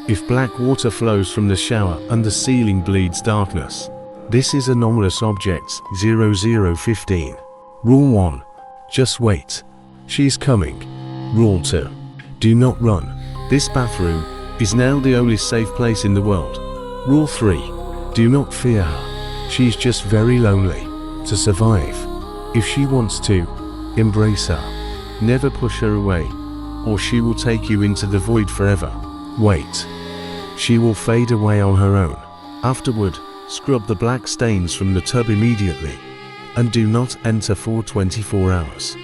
If black water flows from the shower and the ceiling bleeds darkness, this is anomalous objects 0015. Rule 1. Just wait. She's coming. Rule 2. Do not run. This bathroom is now the only safe place in the world. Rule 3. Do not fear her. She's just very lonely. To survive, if she wants to, embrace her. Never push her away, or she will take you into the void forever. Wait. She will fade away on her own. Afterward, scrub the black stains from the tub immediately, and do not enter for 24 hours.